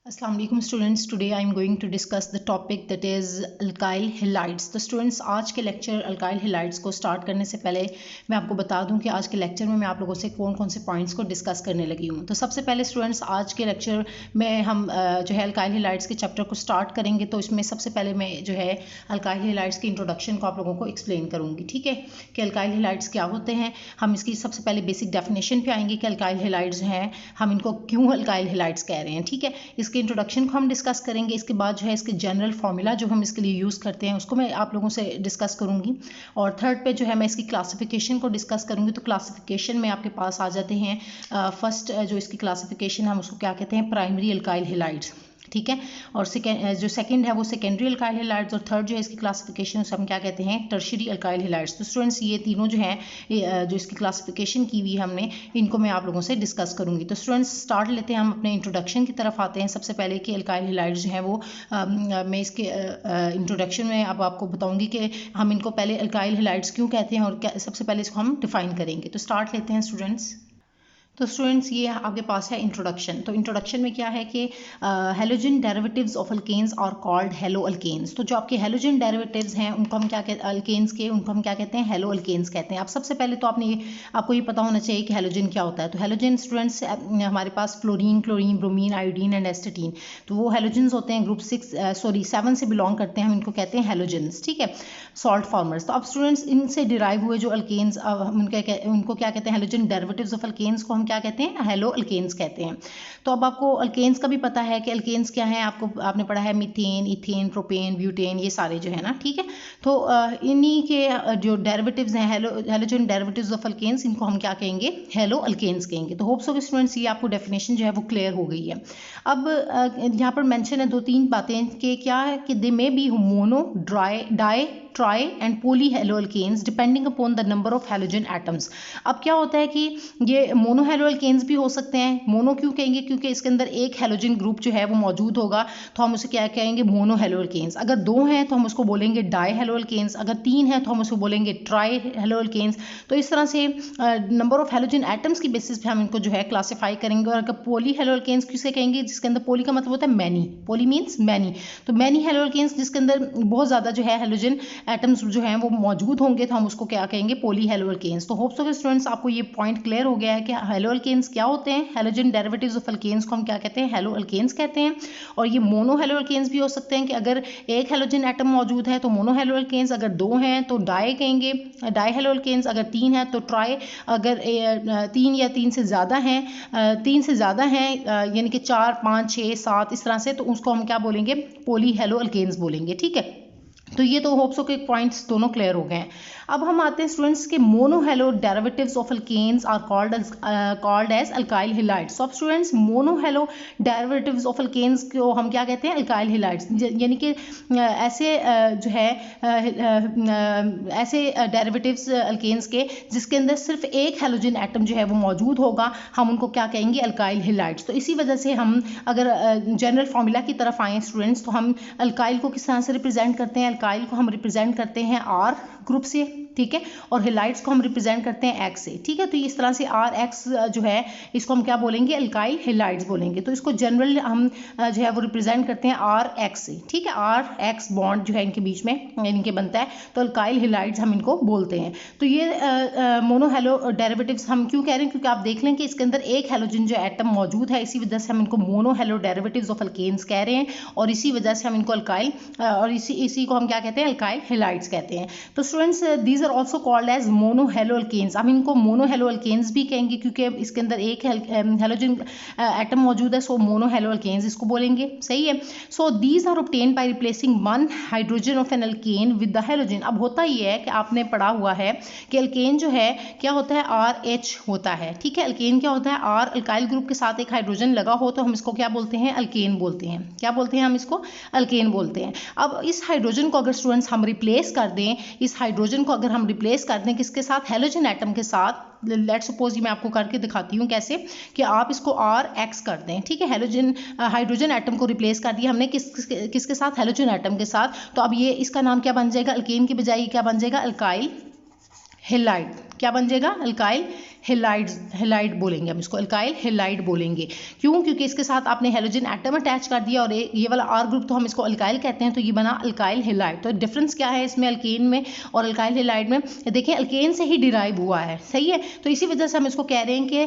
Assalamu alaikum students. Today I am going to discuss the topic that is alkyl halides. तो students आज के lecture alkyl halides को start करने से पहले मैं आपको बता दूं कि आज के लेक्चर में मैं आप लोगों से कौन कौन से पॉइंट्स को डिस्कस करने लगी हूं। तो सबसे पहले स्टूडेंट्स आज के लेक्चर में हम जो है अल्काइल हेलाइड्स के चैप्टर को स्टार्ट करेंगे। तो इसमें सबसे पहले मैं जो है अल्काइल हेलाइड्स की इंट्रोडक्शन को आप लोगों को एक्सप्लेन करूँगी, ठीक है, कि अल्काइल हेलाइड्स क्या होते हैं। हम इसकी सबसे पहले बेसिक डेफिनेशन पे आएंगे कि अल्काइल हेलाइड्स हैं, हम इनको क्यों अल्काइल हेलाइड्स कह रहे हैं, ठीक है। इसके इंट्रोडक्शन को हम डिस्कस करेंगे। इसके बाद जो है इसके जनरल फार्मूला जो हम इसके लिए यूज़ करते हैं उसको मैं आप लोगों से डिस्कस करूंगी। और थर्ड पे जो है मैं इसकी क्लासिफिकेशन को डिस्कस करूंगी। तो क्लासिफिकेशन में आपके पास आ जाते हैं फर्स्ट जो इसकी क्लासिफिकेशन हम उसको क्या कहते हैं, प्राइमरी अल्काइल हेलाइड्स, ठीक है। और जो सेकंड है वो सेकेंडरी अल्काइल हेलाइड्स, और थर्ड जो है इसकी क्लासिफिकेशन उसे हम क्या कहते हैं, टर्शियरी अल्काइल हेलाइड्स। तो स्टूडेंट्स ये तीनों जो है जो इसकी क्लासिफिकेशन की हुई हमने, इनको मैं आप लोगों से डिस्कस करूंगी। तो स्टूडेंट्स स्टार्ट लेते हैं, हम अपने इंट्रोडक्शन की तरफ आते हैं। सबसे पहले कि अल्काइल हेलाइड्स जो है वो मैं इसके इंट्रोडक्शन में अब आपको बताऊंगी कि हम इनको पहले अल्काइल हेलाइड्स क्यों कहते हैं और सबसे पहले इसको हम डिफाइन करेंगे। तो स्टार्ट लेते हैं स्टूडेंट्स। तो स्टूडेंट्स ये आपके पास है इंट्रोडक्शन। तो इंट्रोडक्शन में क्या है कि halogen derivatives of alkanes are called halo alkanes. तो जो आपके हेलोजन डेरिवेटिव्स हैं उनको हम क्या कहते हैं, अल्केन्स के, उनको हम क्या कहते हैं, हेलो अल्केन्स कहते हैं। अब सबसे पहले तो आपको ये पता होना चाहिए कि हेलोजन क्या होता है। तो हेलोजन स्टूडेंट्स हमारे पास fluorine, chlorine, bromine, iodine and astatine, तो वो हेलोजन्स होते हैं, ग्रुप 7 से बिलोंग करते हैं, हम इनको कहते हैं हेलोजन्स, ठीक है, सॉल्ट फॉर्मर्स। तो अब स्टूडेंट्स इनसे डिराइव हुए जो अल्केन्स, उनको क्या कहते हैं, हेलोजन डेरिवेटिव्स ऑफ अल्केन्स को हम क्या कहते हैं, हेलो अल्केन्स कहते हैं। तो अब आपको अल्केन्स का भी पता है कि अल्केन्स क्या है, आपने पढ़ा है मीथेन, इथेन, प्रोपेन, ब्यूटेन, ये सारे जो है ना, ठीक है। तो इन्हीं के जो डेरिवेटिव्स हैं, हेलोजन डेरिवेटिव्स ऑफ अल्केन्स, इनको हम क्या कहेंगे, हेलो अल्केन्स कहेंगे। तो होप्स ऑफ स्टूडेंट्स ये आपको डेफिनेशन जो है वो क्लियर हो गई है। अब यहाँ पर मेंशन है 2-3 बातें कि क्या है कि they may be mono, di, tri and poly halo alkanes depending upon the number of halogen atoms. अब क्या होता है कि ये मोनो हेलो अल्केन्स भी हो सकते हैं। मोनो क्यों कहेंगे, क्योंकि इसके अंदर एक हेलोजन ग्रुप जो है वो मौजूद होगा, तो हम उसे क्या कहेंगे, मोनो हेलो अल्केन्स। अगर 2 हैं तो हम उसको बोलेंगे डाई हेलो अल्केन्स, अगर 3 हैं तो हम उसको बोलेंगे ट्राई हेलो अल्केन्स। तो इस तरह से नंबर ऑफ हेलोजन एटम्स की बेसिस पे हम इनको जो है क्लासीफाई करेंगे। और अगर पोली हेलो अल्केन्स किसे कहेंगे, जिसके अंदर पोली का मतलब होता है मैनी, पोली मीन्स मैनी, तो मैनी हेलो अल्केन्स जिसके अंदर बहुत ज़्यादा जो है हेलोजन एटम्स जो हैं वो मौजूद होंगे, तो हम उसको क्या कहेंगे, पोली हेलो अल्केन्स। तो होप्स ऑफ स्टूडेंट्स आपको ये पॉइंट क्लियर हो गया है कि हेलो अल्केन्स क्या होते हैं। हेलोजन डेरिवेटिव्स ऑफ अल्केन्स को हम क्या कहते हैं, हेलो अल्केन्स कहते हैं। और ये मोनो हेलो अल्केन्स भी हो सकते हैं कि अगर एक हेलोजन एटम मौजूद है तो मोनो हेलो अल्केन्स, अगर 2 हैं तो डाई कहेंगे, डाई हेलो अल्केन्स, अगर 3 हैं तो ट्राई, अगर 3 या 3 से ज़्यादा हैं, 3 से ज़्यादा हैं यानी कि 4, 5, 6, 7 इस तरह से, तो उसको हम क्या बोलेंगे, पोली हेलो अल्केन्स बोलेंगे, ठीक है। तो ये तो होप्सो के पॉइंट्स दोनों क्लियर हो गए हैं। अब हम आते हैं स्टूडेंट्स के mono halo derivatives of alkanes are called as alkyl halides. So अब students mono halo derivatives of alkanes को हम क्या कहते हैं, अल्काइल हेलाइड्स, यानी कि ऐसे जो है ऐसे डेरिवेटिव्स अल्केन्स के जिसके अंदर सिर्फ एक हेलोजन एटम जो है वो मौजूद होगा, हम उनको क्या कहेंगे, अल्काइल हेलाइड्स। तो इसी वजह से हम अगर जनरल फार्मूला की तरफ आए स्टूडेंट्स, तो हम अल्काइल को किस तरह से रिप्रेजेंट करते हैं, अल्काइल को हम रिप्रेजेंट करते हैं आर ग्रुप से, ठीक है, और हेलाइड्स को हम रिप्रेजेंट करते हैं एक्स से, ठीक है। तो इस तरह से आर एक्स जो है इसको हम क्या बोलेंगे, अल्काइल हेलाइड्स बोलेंगे। तो इसको जनरल हम जो है वो रिप्रेजेंट करते हैं आर एक्स से, ठीक है, आर एक्स बॉन्ड जो है इनके बीच में इनके बनता है, तो अल्काइल हेलाइड्स हम इनको बोलते हैं। तो ये मोनो हेलो डेरिवेटिव्स हम क्यों कह रहे हैं, क्योंकि आप देख लें कि इसके अंदर एक हेलोजन जो एटम मौजूद है, इसी वजह से हम इनको mono halo derivatives of alkanes कह रहे हैं, और इसी वजह से हम इनको अल्काइल और इसी को हम क्या कहते हैं, अल्काइल हेलाइड्स कहते हैं। तो students these are also called as mono halo alkanes. हम इनको मोनो हेलो अल्केन्स भी कहेंगे क्योंकि इसके अंदर एक हेलोजन एटम मौजूद है, सो मोनो हेलो अल्केन्स इसको बोलेंगे, सही है। So these are obtained by replacing one hydrogen of an alkane with the halogen. अब होता ये है कि आपने पढ़ा हुआ है कि अल्केन जो है क्या होता है, आर एच होता है, ठीक है। अल्केन क्या होता है, आर अल्काइल ग्रुप के साथ एक हाइड्रोजन लगा हो तो हम इसको क्या बोलते हैं, अल्केन बोलते हैं। क्या बोलते हैं हम इसको, अल्केन बोलते हैं। अब इस हाइड्रोजन को अगर स्टूडेंट्स हम रिप्लेस कर दें, इस हाइड्रोजन को अगर हम रिप्लेस कर दें किसके साथ, हेलोजन एटम के साथ, लेट्स सपोज मैं आपको करके दिखाती हूँ कैसे, कि आप इसको आर एक्स कर दें, ठीक है, हेलोजन हाइड्रोजन एटम को रिप्लेस कर दिया हमने किसके साथ, हेलोजन एटम के साथ। तो अब ये इसका नाम क्या बन जाएगा, अल्केन की बजाय क्या बन जाएगा, अल्काइल हेलाइड। क्या बन जाएगा, अल्काइल हेलाइड बोलेंगे, हम इसको अल्काइल हेलाइड बोलेंगे। क्यों? क्योंकि इसके साथ आपने हेलोजन एटम अटैच कर दिया और ये वाला आर ग्रुप तो हम इसको अल्काइल कहते हैं, तो ये बना अल्काइल हेलाइड। तो डिफरेंस क्या है इसमें अल्केन में और अल्काइल हेलाइड में? देखिए अल्केन से ही डिराइव हुआ है, सही है, तो इसी वजह से हम इसको कह रहे हैं कि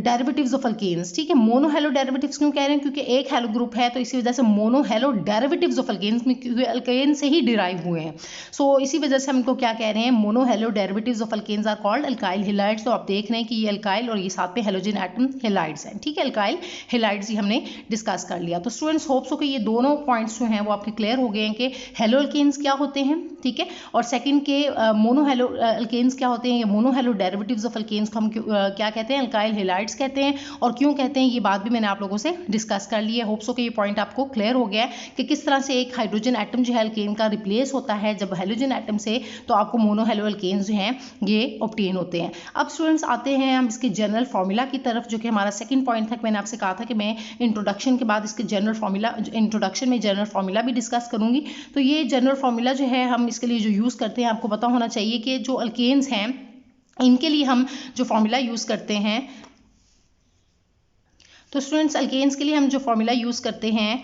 डेरिवेटिव्स ऑफ अल्केन्स, ठीक है। मोनो हेलो डेरिवेटिव्स क्यों कह रहे हैं? क्योंकि एक हेलो ग्रुप है, तो इसी वजह से mono halo derivatives of alkanes में, क्योंकि अल्केन से ही डिराइव हुए हैं, सो इसी वजह से हम इनको क्या कह रहे हैं? Mono halo derivatives of alkanes are called alkyl halides. तो आप देख रहे हैं कि ये अल्काइल और ये साथ में हेलोजन एटम हेलाइड्स हैं, ठीक है। अल्काइल हेलाइड्स ही हमने डिस्कस कर लिया। तो स्टूडेंट्स होप्स हो कि ये दोनों पॉइंट्स जो हैं वो आपके क्लियर हो गए हैं कि हेलो अल्केन्स क्या होते हैं, ठीक है, और सेकंड के मोनो हेलो अल्केन्स क्या होते हैं, या mono halo derivatives of alkanes को हम क्या कहते हैं? अल्काइल हेलाइड्स कहते हैं। और क्यों कहते हैं ये बात भी मैंने आप लोगों से डिस्कस कर ली है। होप्स हो कि ये पॉइंट आपको क्लियर हो गया है कि किस तरह से एक हाइड्रोजन एटम जो है अल्केन का रिप्लेस होता है जब हेलोजन एटम से, तो आपको मोनो हेलो अल्केन्स जो हैं ये ऑब्टेन होते हैं। अब स्टूडेंट्स आते हैं हम इसके जनरल फार्मूला की तरफ, जो कि हमारा सेकंड पॉइंट था। मैंने आपसे कहा था कि मैं इंट्रोडक्शन के बाद इसके जनरल फार्मूला, इंट्रोडक्शन में जनरल फार्मूला भी डिस्कस करूंगी। तो ये जनरल फार्मूला जो है हम इसके लिए जो यूज़ करते हैं, आपको पता होना चाहिए कि जो अल्केन्स हैं इनके लिए हम जो फार्मूला यूज़ करते हैं, तो स्टूडेंट्स अल्केन्स के लिए हम जो फार्मूला यूज़ करते हैं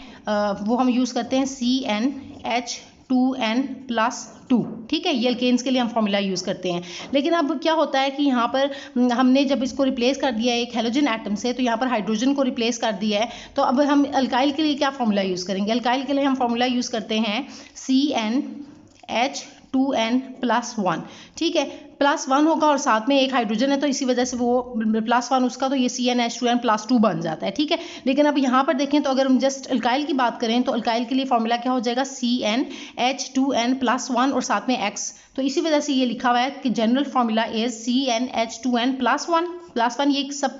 वो हम यूज़ करते हैं CnH2n+2, ठीक है। ये अल्केन्स के लिए हम फार्मूला यूज़ करते हैं। लेकिन अब क्या होता है कि यहाँ पर हमने जब इसको रिप्लेस कर दिया है एक हेलोजन एटम से, तो यहाँ पर हाइड्रोजन को रिप्लेस कर दिया है, तो अब हम अल्काइल के लिए क्या फार्मूला यूज़ करेंगे? अल्काइल के लिए हम फार्मूला यूज़ करते हैं CnH2n+1, ठीक है। +1 होगा और साथ में एक हाइड्रोजन है, तो इसी वजह से वो +1 उसका, तो ये CnH2n+2 बन जाता है, ठीक है। लेकिन अब यहाँ पर देखें तो अगर हम जस्ट अल्काइल की बात करें तो अल्काइल के लिए फॉर्मूला क्या हो जाएगा? CnH2n+1 और साथ में X, तो इसी वजह से ये लिखा हुआ है कि जनरल फार्मूला इज CnH2n+1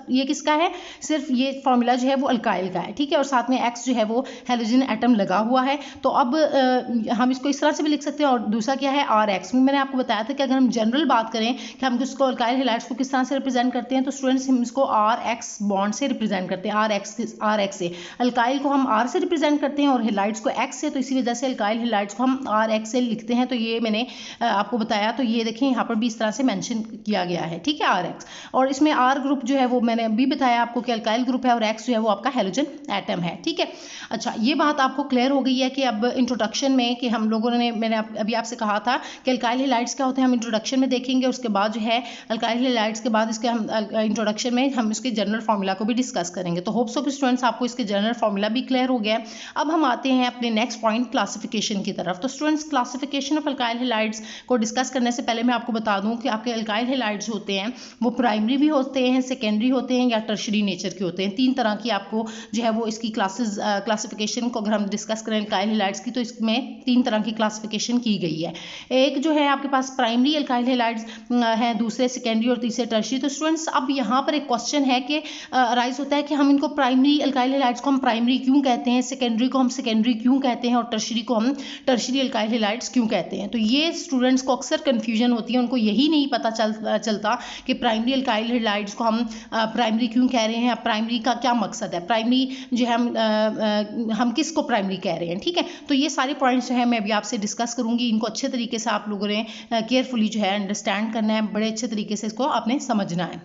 ये किसका है? सिर्फ ये फार्मूला जो है वो अल्काइल का है, ठीक है, और साथ में X जो है वो हेलोजन एटम लगा हुआ है। तो अब हम इसको इस तरह से भी लिख सकते हैं, और दूसरा क्या है? RX। मैंने आपको बताया था कि अगर हम जनरल बात करें कि हम इसको अल्काइल हेलाइड्स को किस तरह से रिप्रेजेंट करते हैं, तो स्टूडेंट्स हम इसको RX बॉन्ड से रिप्रेजेंट करते हैं। RX से अल्काइल को हम R से रिप्रेजेंट करते हैं और हेलाइड्स को X से, तो इसी वजह से अल्काइल हेलाइड्स को हम RX से लिखते हैं। तो ये मैंने आपको बताया, तो ये देखें यहाँ पर भी इस तरह से मेंशन किया गया है, ठीक है, RX। और इसमें R ग्रुप जो है वो मैंने अभी बताया आपको कि अल्काइल ग्रुप है, और X जो है वो आपका हेलोजन एटम है, ठीक है। अच्छा, ये बात आपको क्लियर हो गई है कि अब इंट्रोडक्शन में कि हम लोगों ने, मैंने अभी आपसे कहा था कि अल्काइल हेलाइड्स क्या होते हैं, हम इंट्रोडक्शन में देखेंगे। उसके बाद जो है अल्काइल हेलाइड्स के बाद इसके हम इंट्रोडक्शन में हम इसके जनरल फार्मूला को भी डिस्कस करेंगे। तो होप्स ऑफ स्टूडेंट्स आपको इसके जनरल फार्मूला भी क्लियर हो गया है। अब हम आते हैं अपने नेक्स्ट पॉइंट क्लासिफिकेशन की तरफ। तो students classification of alkyl halides को डिस्कस करने से पहले मैं आपको बता दूं कि आपके अल्काइल हेलाइड्स होते हैं वो प्राइमरी भी होते हैं, सेकेंडरी होते हैं, या टर्शरी नेचर के होते हैं। 3 तरह की आपको जो है वो इसकी क्लासिफिकेशन को अगर हम डिस्कस करें अल्काइल हेलाइड्स की, तो इसमें 3 तरह की क्लासिफिकेशन की गई है। एक जो है आपके पास प्राइमरी अल्काइल हेलाइड्स है, दूसरे सेकेंडरी और तीसरे टर्शरी। तो स्टूडेंट्स अब यहाँ पर एक क्वेश्चन है कि राइज होता है कि हम इनको प्राइमरी अल्काइल हेलाइड्स को हम प्राइमरी क्यों कहते हैं, सेकेंडरी को हम सेकेंडरी क्यों कहते हैं, और टर्शरी को हम टर्शरी अल्काइल हेलाइड्स क्यों कहते हैं। तो ये स्टूडेंट्स को अक्सर कन्फ्यूजन होती है, उनको यही नहीं पता चलता कि प्राइमरी अल्काइल हेलाइड्स को हम प्राइमरी क्यों कह रहे हैं, प्राइमरी का क्या मकसद है, प्राइमरी जो है हम किसको प्राइमरी कह रहे हैं, ठीक है। तो ये सारे पॉइंट्स जो है मैं अभी आपसे डिस्कस करूंगी। इनको अच्छे तरीके से आप लोगों ने केयरफुली जो है अंडरस्टैंड करना है, बड़े अच्छे तरीके से इसको आपने समझना है।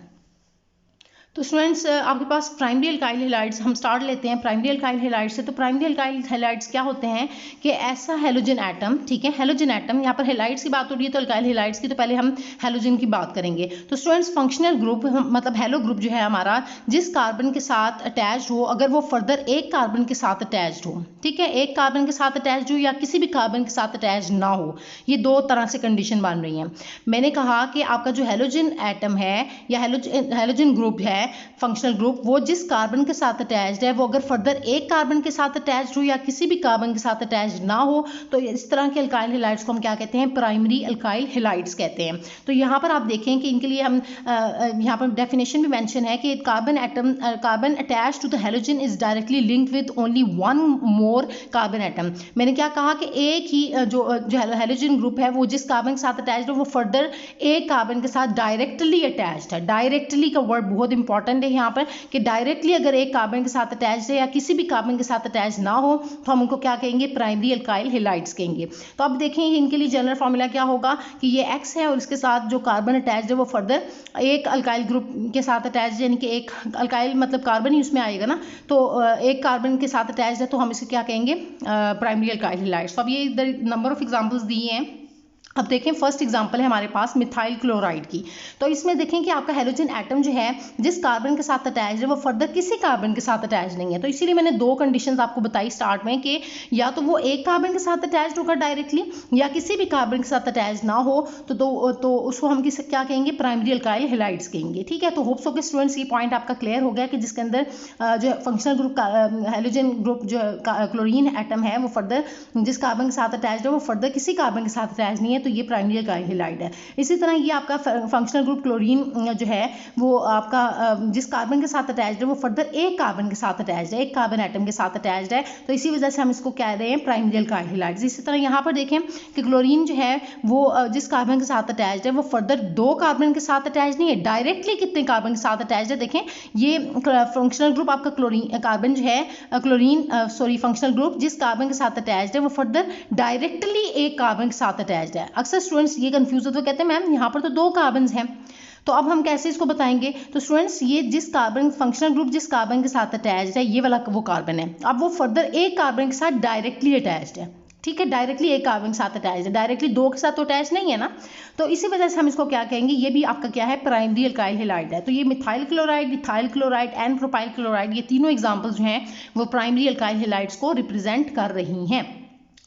तो स्टूडेंट्स आपके पास प्राइमरी अल्काइल हेलाइड्स, हम स्टार्ट लेते हैं प्राइमरी अल्काइल हेलाइड्स से। तो प्राइमरी अल्काइल हेलाइड्स क्या होते हैं कि ऐसा हेलोजन एटम, ठीक है, हेलोजन एटम, यहाँ पर हेलाइड्स की बात हो रही है तो अल्काइल हेलाइड्स की, तो पहले हम हेलोजन की बात करेंगे। तो स्टूडेंट्स फंक्शनल ग्रुप मतलब हेलो ग्रुप जो है हमारा, जिस कार्बन के साथ अटैच्ड हो, अगर वो फर्दर एक कार्बन के साथ अटैच्ड हो, ठीक है, एक कार्बन के साथ अटैच्ड हो या किसी भी कार्बन के साथ अटैच्ड ना हो, ये 2 तरह से कंडीशन बन रही है। मैंने कहा कि आपका जो हेलोजन एटम है या हेलोजन ग्रुप है, फंक्शनल ग्रुप, वो जिस कार्बन के साथ अटैच्ड है, वो अगर फर्दर एक कार्बन के साथ अटैच्ड हो या किसी भी कार्बन के साथ अटैच्ड ना हो, तो इस तरह के अल्काइल हेलाइड्स को हम क्या कहते हैं? प्राइमरी अल्काइल हेलाइड्स कहते हैं। तो यहाँ पर आप देखें कि इनके लिए हम यहाँ पर डेफिनेशन भी मेंशन है कि carbon attached to the halogen is directly linked with only 1 more carbon atom. मैंने क्या कहा कि एक ही जो हेलोजन ग्रुप है वो जिस कार्बन के साथ अटैच्ड है वो फर्दर एक कार्बन के साथ डायरेक्टली अटैच्ड है। डायरेक्टली का वर्ड बहुत इंपॉर्टेंट इंपॉर्टेंट है यहाँ पर कि डायरेक्टली अगर एक कार्बन के साथ अटैच है या किसी भी कार्बन के साथ अटैच ना हो तो हम उनको क्या कहेंगे, प्राइमरी अल्काइल हैलाइड्स कहेंगे। तो अब देखें इनके लिए जनरल फॉर्मूला क्या होगा कि ये X है और इसके साथ जो कार्बन अटैच है वो फर्दर एक अल्काइल ग्रुप के साथ अटैच, यानी कि एक अल्काइल मतलब कार्बन ही उसमें आएगा ना, तो एक कार्बन के साथ अटैच है तो हम इसे क्या कहेंगे, प्राइमरी अल्काइल हैलाइड्स। तो अब ये इधर नंबर ऑफ एग्जांपल्स दिए हैं। अब देखें फर्स्ट एग्जांपल है हमारे पास मिथाइल क्लोराइड की। तो इसमें देखें कि आपका हेलोजन एटम जो है जिस कार्बन के साथ अटैच है वो फर्दर किसी कार्बन के साथ अटैच नहीं है। तो इसीलिए मैंने दो कंडीशंस आपको बताई स्टार्ट में कि या तो वो एक कार्बन के साथ अटैच होगा डायरेक्टली या किसी भी कार्बन के साथ अटैच ना हो तो उसको हम किस क्या कहेंगे, प्राइमरी अल्काइल हैलाइड्स कहेंगे। ठीक है, तो होप्स हो कि स्टूडेंट्स ये पॉइंट आपका क्लियर हो गया कि जिसके अंदर जो फंक्शनल ग्रुप हेलोजन ग्रुप जो क्लोरीन एटम है वो फर्दर जिस कार्बन के साथ अटैच है वो फर्दर किसी कार्बन के साथ अटैच नहीं है, तो ये प्राइमरी अल्काइल हैलाइड है। इसी तरह ये आपका फंक्शनल ग्रुप क्लोरीन जो है वो आपका जिस कार्बन के साथ अटैच्ड है वो फर्दर एक कार्बन के साथ अटैच्ड है, एक कार्बन एटम के साथ अटैच्ड है, तो इसी वजह से हम इसको कह रहे हैं प्राइमरी अल्काइल हैलाइड्स। इसी तरह यहाँ पर देखें कि क्लोरीन जो है वो जिस कार्बन के साथ अटैच्ड है वो फर्दर दो कार्बन के साथ अटैच नहीं है, डायरेक्टली कितने कार्बन के साथ अटैच्ड है। देखें ये फंक्शनल ग्रुप आपका क्लोरीन कार्बन जो है फंक्शनल ग्रुप जिस कार्बन के साथ अटैच्ड है वो फर्दर डायरेक्टली एक कार्बन के साथ अटैच्ड है। अक्सर स्टूडेंट्स ये कंफ्यूज होते कहते हैं मैम यहाँ पर तो दो कार्बन हैं, तो अब हम कैसे इसको बताएंगे। तो स्टूडेंट्स ये जिस कार्बन फंक्शनल ग्रुप जिस कार्बन के साथ अटैच्ड है ये वाला वो कार्बन है, अब वो फर्दर एक कार्बन के साथ डायरेक्टली अटैच्ड है। ठीक है, डायरेक्टली एक कार्बन के साथ अटैच है, डायरेक्टली दो के साथ तो अटैच नहीं है ना, तो इसी वजह से हम इसको क्या कहेंगे, ये भी आपका क्या है, प्राइमरी अल्काइल हैलाइड है। तो ये methyl chloride and propyl chloride ये तीनों एग्जांपल्स जो हैं वो प्राइमरी अल्काइल हैलाइड्स को रिप्रेजेंट कर रही हैं।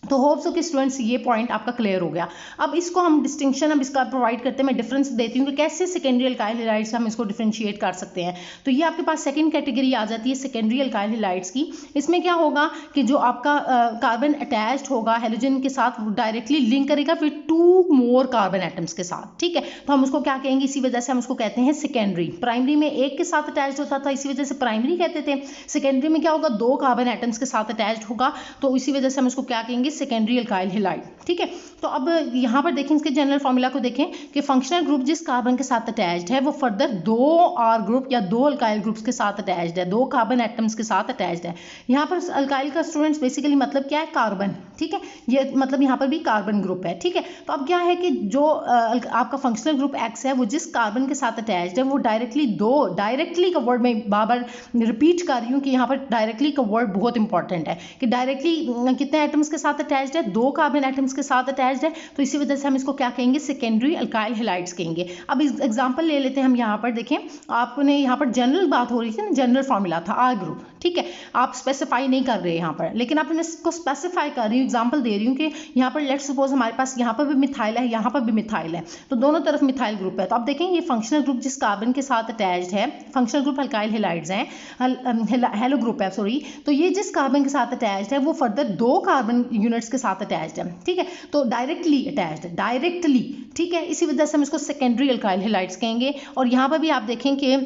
तो होप्स हो कि स्टूडेंट्स ये पॉइंट आपका क्लियर हो गया। अब इसको हम डिस्टिंक्शन अब इसका प्रोवाइड करते हैं, मैं डिफरेंस देती हूँ कि कैसे सेकेंडरी अल्काइल हैलाइड्स हम इसको डिफरेंशिएट कर सकते हैं। तो ये आपके पास सेकंड कैटेगरी आ जाती है सेकेंडरी अल्काइल हैलाइड्स की। इसमें क्या होगा कि जो आपका कार्बन अटैच्ड होगा हेलोजन के साथ डायरेक्टली लिंक करेगा फिर टू मोर कार्बन एटम्स के साथ। ठीक है, तो हम उसको क्या कहेंगे, इसी वजह से हम उसको कहते हैं सेकेंडरी। प्राइमरी में एक के साथ अटैच्ड होता था इसी वजह से प्राइमरी कहते थे, सेकेंडरी में क्या होगा, दो कार्बन एटम्स के साथ अटैच्ड होगा तो इसी वजह से हम इसको क्या कहेंगे, सेकेंडरी अल्काइल हैलाइड। ठीक है, तो अब यहाँ पर देखें इसके जनरल फॉर्मूला को देखें कि फंक्शनल ग्रुप जिस कार्बन के साथ अटैच्ड है वो फर्दर दो आर ग्रुप या दो अल्काइल ग्रुप्स के साथ अटैच्ड है, दो कार्बन एटम्स के साथ अटैच्ड है। यहाँ पर अल्काइल का स्टूडेंट्स बेसिकली मतलब क्या है, कार्बन। ठीक है, ये मतलब यहाँ पर भी कार्बन ग्रुप है। ठीक है, तो अब क्या है कि जो आपका फंक्शनल ग्रुप एक्स है वो जिस कार्बन के साथ अटैच्ड है वो डायरेक्टली का वर्ड में बार बार रिपीट कर रही हूँ कि यहाँ पर डायरेक्टली का वर्ड बहुत इंपॉर्टेंट है कि डायरेक्टली कितने एटम्स के साथ अटैच्ड है, दो कार्बन एटम्स के साथ अटैच्ड है, तो इसी वजह से हम इसको क्या कहेंगे, सेकेंडरी अल्काइल हैलाइड्स कहेंगे। अब एग्जांपल ले लेते हैं हम। यहाँ पर देखें, आपने यहाँ पर जनरल बात हो रही थी ना, जनरल फॉर्मूला था आर ग्रुप। ठीक है, आप स्पेसिफाई नहीं कर रहे यहाँ पर, लेकिन आप इसको स्पेसिफाई कर रही हूँ, एग्जांपल दे रही हूँ कि यहाँ पर लेट्स सपोज हमारे पास यहाँ पर भी मिथाइल है, यहाँ पर भी मिथाइल है, तो दोनों तरफ मिथाइल ग्रुप है। तो आप देखें ये फंक्शनल ग्रुप जिस कार्बन के साथ अटैच्ड है, फंक्शनल ग्रुप अल्काइल हैलाइड्स हैं, हेलो ग्रुप है सॉरी, तो ये जिस कार्बन के साथ अटैच्ड है वो फर्दर दो कार्बन यूनिट्स के साथ अटैच्ड है। ठीक है, तो डायरेक्टली अटैच्ड है, डायरेक्टली। ठीक है, इसी वजह से हम इसको सेकेंडरी अल्काइल हैलाइड्स कहेंगे। और यहाँ पर भी आप देखें कि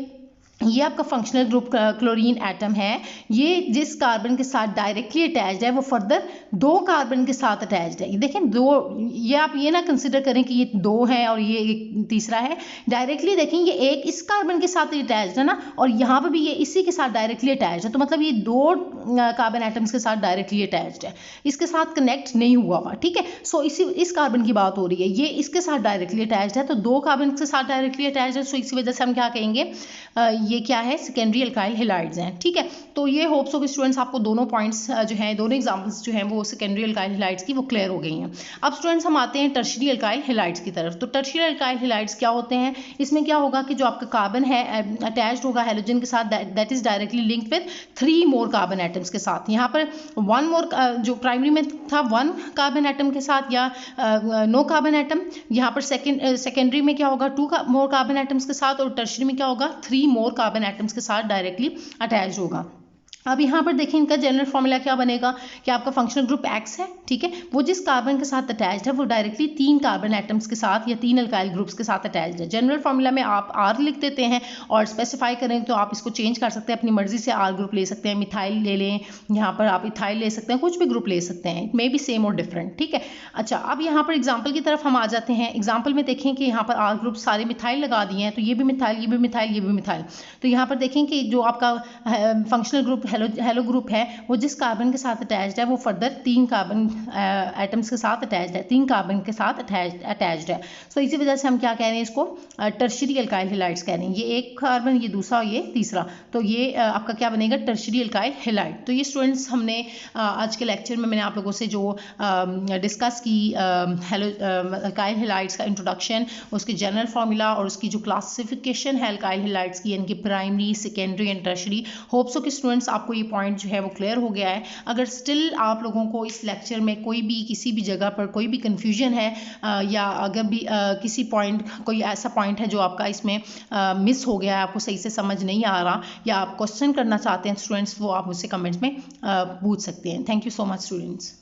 ये आपका फंक्शनल ग्रुप क्लोरीन एटम है, ये जिस कार्बन के साथ डायरेक्टली अटैच्ड है वो फर्दर दो कार्बन के साथ अटैच्ड है। ये देखें दो, ये आप ये ना कंसिडर करें कि ये दो है और ये एक तीसरा है, डायरेक्टली देखें ये एक इस कार्बन के साथ अटैच्ड है ना, और यहाँ पर भी ये इसी के साथ डायरेक्टली अटैच्ड है, तो मतलब ये दो कार्बन एटम्स के साथ डायरेक्टली अटैच्ड है, इसके साथ कनेक्ट नहीं हुआ हुआ। ठीक है, सो इस कार्बन की बात हो रही है, ये इसके साथ डायरेक्टली अटैच्ड है, तो दो कार्बन के साथ डायरेक्टली अटैच्ड है, सो इसी वजह से हम क्या कहेंगे, ये क्या है, सेकेंडरी अल्काइल हैलाइड्स हैं। ठीक है, तो ये होप्स हो कि स्टूडेंट्स आपको दोनों पॉइंट्स जो हैं, दोनों एग्जांपल्स जो हैं वो सेकेंडरी अल्काइल हैलाइड्स की वो क्लियर हो गई हैं। अब स्टूडेंट्स हम आते हैं टर्शियरी अल्काइल हैलाइड्स की तरफ। तो टर्शियरी अल्काइल हैलाइड्स क्या होते हैं, इसमें क्या होगा कि जो आपका कार्बन है अटैच्ड होगा हेलोजन के साथ, that is directly linked with 3 more carbon atoms के साथ। यहाँ पर 1 मोर जो प्राइमरी में था 1 कार्बन एटम के साथ या नो कार्बन एटम, यहाँ पर सेकेंडरी में क्या होगा 2 मोर कार्बन एटम्स के साथ, और टर्शियरी में क्या होगा 3 मोर कार्बन एटम्स के साथ डायरेक्टली अटैच्ड होगा। अब यहाँ पर देखिए इनका जनरल फॉर्मूला क्या बनेगा कि आपका फंक्शनल ग्रुप X है, ठीक है, वो जिस कार्बन के साथ अटैच्ड है वो डायरेक्टली 3 कार्बन एटम्स के साथ या 3 अल्काइल ग्रुप्स के साथ अटैच्ड है। जनरल फॉर्मूला में आप R लिख देते हैं और स्पेसिफाई करें तो आप इसको चेंज कर सकते हैं, अपनी मर्जी से R ग्रुप ले सकते हैं, मिथाइल ले लें, यहाँ पर आप इथाइल ले सकते हैं, कुछ भी ग्रुप ले सकते हैं, इट मे बी सेम और डिफरेंट, ठीक है। अच्छा, अब यहाँ पर एग्जाम्पल की तरफ हम आ जाते हैं। एग्जाम्पल में देखें कि यहाँ पर R ग्रुप सारे मिथाइल लगा दिए हैं, तो ये भी मिथाइल, ये भी मिथाइल, ये भी मिथाइल। तो यहाँ पर देखें कि जो आपका फंक्शनल ग्रुप हेलो ग्रुप है वो जिस कार्बन के साथ अटैच्ड है वो फर्दर 3 कार्बन एटम्स के साथ अटैच्ड है, 3 कार्बन के साथ अटैच्ड है। सो इसी वजह से हम क्या कह रहे हैं, इसको टर्शियरी अल्काइल हैलाइड्स कह रहे हैं। ये एक कार्बन, ये दूसरा, ये तीसरा, तो ये आपका क्या बनेगा, टर्शियरी अल्काइल हैलाइड। तो ये स्टूडेंट्स हमने आज के लेक्चर में मैंने आप लोगों से जो डिस्कस की अल्काइल हैलाइड्स का इंट्रोडक्शन, उसकी जनरल फार्मूला और उसकी जो क्लासिफिकेशन है अल्काइल हैलाइड्स की, यानी कि primary, secondary and tertiary. Hope so कि स्टूडेंट्स आपको ये पॉइंट जो है वो क्लियर हो गया है। अगर स्टिल आप लोगों को इस लेक्चर में कोई भी किसी भी जगह पर कोई भी कन्फ्यूजन है या अगर भी किसी पॉइंट, कोई ऐसा पॉइंट है जो आपका इसमें मिस हो गया है, आपको सही से समझ नहीं आ रहा या आप क्वेश्चन करना चाहते हैं स्टूडेंट्स, वो आप मुझसे कमेंट्स में पूछ सकते हैं। Thank you so much students.